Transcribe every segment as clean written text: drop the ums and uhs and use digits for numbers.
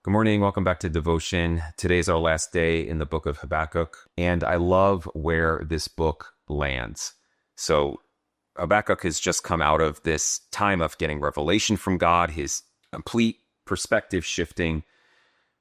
Good morning. Welcome back to Devotion. Today's our last day in the book of Habakkuk, and I love where this book lands. So Habakkuk has just come out of this time of getting revelation from God, his complete perspective shifting,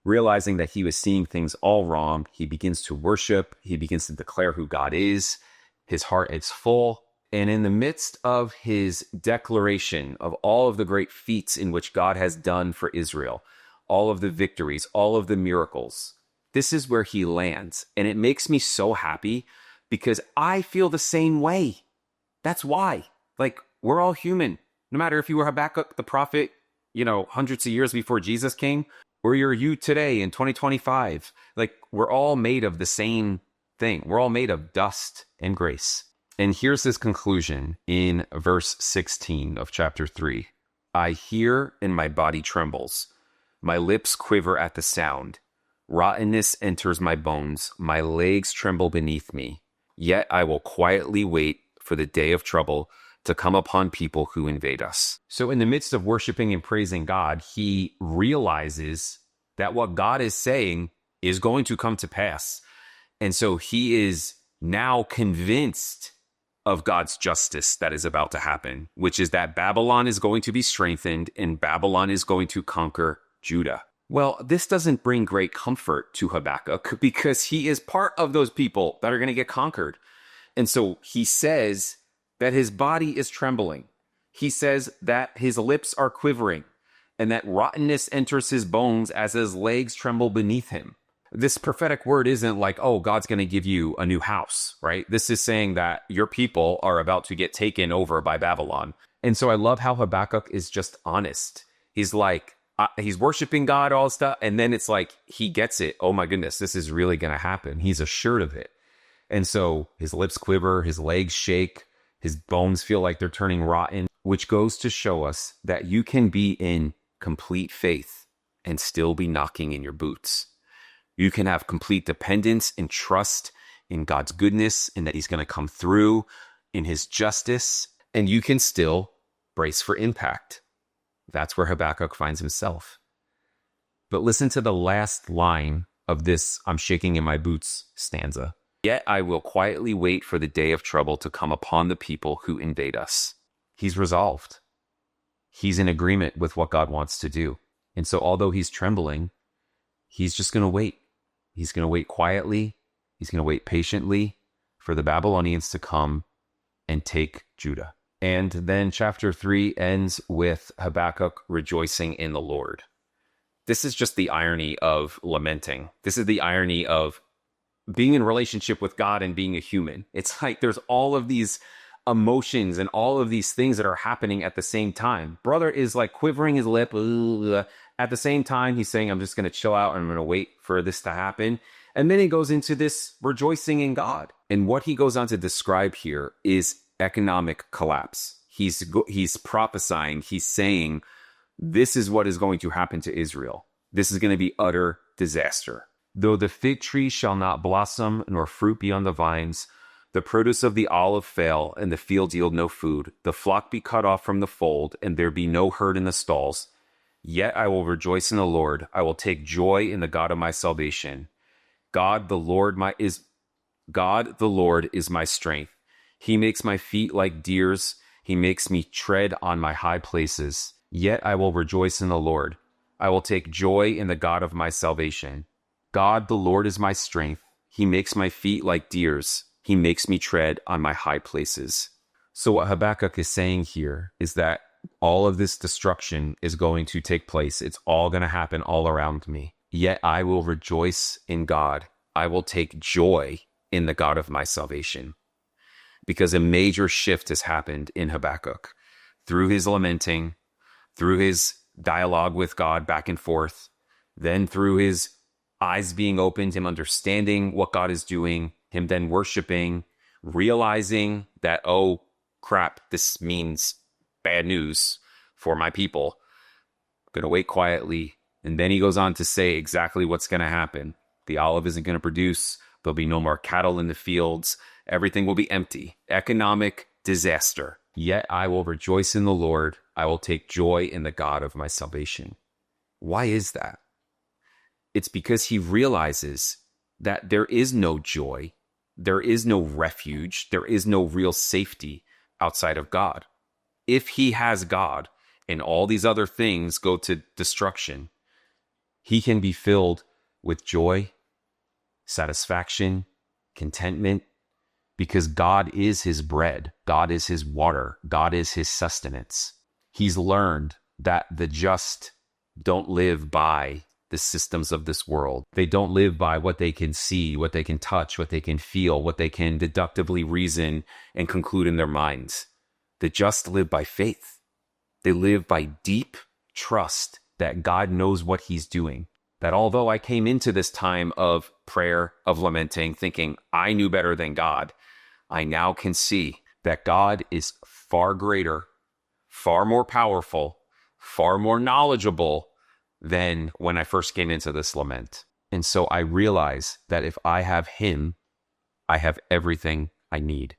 realizing that he was seeing things all wrong. He begins to worship. He begins to declare who God is. His heart is full. And in the midst of his declaration of all of the great feats in which God has done for Israel, all of the victories, all of the miracles, this is where he lands. And it makes me so happy because I feel the same way. That's why. Like, we're all human. No matter if you were Habakkuk, the prophet, hundreds of years before Jesus came, or you're you today in 2025. Like, we're all made of the same thing. We're all made of dust and grace. And here's his conclusion in verse 16 of chapter 3. I hear and my body trembles. My lips quiver at the sound. Rottenness enters my bones. My legs tremble beneath me. Yet I will quietly wait for the day of trouble to come upon people who invade us. So in the midst of worshiping and praising God, he realizes that what God is saying is going to come to pass. And so he is now convinced of God's justice that is about to happen, which is that Babylon is going to be strengthened and Babylon is going to conquer Judah. Well, this doesn't bring great comfort to Habakkuk because he is part of those people that are going to get conquered. And so he says that his body is trembling. He says that his lips are quivering and that rottenness enters his bones as his legs tremble beneath him. This prophetic word isn't like, oh, God's going to give you a new house, right? This is saying that your people are about to get taken over by Babylon. And so I love how Habakkuk is just honest. He's like, he's worshiping God, all stuff. And then it's like, he gets it. Oh my goodness, this is really going to happen. He's assured of it. And so his lips quiver, his legs shake, his bones feel like they're turning rotten, which goes to show us that you can be in complete faith and still be knocking in your boots. You can have complete dependence and trust in God's goodness and that he's going to come through in his justice, and you can still brace for impact. That's where Habakkuk finds himself. But listen to the last line of this I'm shaking in my boots stanza. Yet I will quietly wait for the day of trouble to come upon the people who invade us. He's resolved. He's in agreement with what God wants to do. And so although he's trembling, he's just going to wait. He's going to wait quietly. He's going to wait patiently for the Babylonians to come and take Judah. And then chapter 3 ends with Habakkuk rejoicing in the Lord. This is just the irony of lamenting. This is the irony of being in relationship with God and being a human. It's like there's all of these emotions and all of these things that are happening at the same time. Brother is like quivering his lip. At the same time, he's saying, I'm just going to chill out and I'm going to wait for this to happen. And then he goes into this rejoicing in God. And what he goes on to describe here is economic collapse. He's prophesying, he's saying, this is what is going to happen to Israel. This is going to be utter disaster. Though the fig tree shall not blossom, nor fruit be on the vines, the produce of the olive fail, and the field yield no food, the flock be cut off from the fold, and there be no herd in the stalls, yet I will rejoice in the Lord. I will take joy in the God of my salvation. God the Lord is my strength. He makes my feet like deer's. He makes me tread on my high places. Yet I will rejoice in the Lord. I will take joy in the God of my salvation. God the Lord is my strength. He makes my feet like deer's. He makes me tread on my high places. So what Habakkuk is saying here is that all of this destruction is going to take place. It's all going to happen all around me. Yet I will rejoice in God. I will take joy in the God of my salvation. Because a major shift has happened in Habakkuk through his lamenting, through his dialogue with God back and forth, then through his eyes being opened, him understanding what God is doing, him then worshiping, realizing that, oh crap, this means bad news for my people. I'm going to wait quietly. And then he goes on to say exactly what's going to happen. The olive isn't going to produce. There'll be no more cattle in the fields. Everything will be empty. Economic disaster. Yet I will rejoice in the Lord. I will take joy in the God of my salvation. Why is that? It's because he realizes that there is no joy, there is no refuge, there is no real safety outside of God. If he has God and all these other things go to destruction, he can be filled with joy, satisfaction, contentment, because God is his bread, God is his water, God is his sustenance. He's learned that the just don't live by the systems of this world. They don't live by what they can see, what they can touch, what they can feel, what they can deductively reason and conclude in their minds. The just live by faith. They live by deep trust that God knows what he's doing. That although I came into this time of prayer, of lamenting, thinking I knew better than God, I now can see that God is far greater, far more powerful, far more knowledgeable than when I first came into this lament. And so I realize that if I have him, I have everything I need.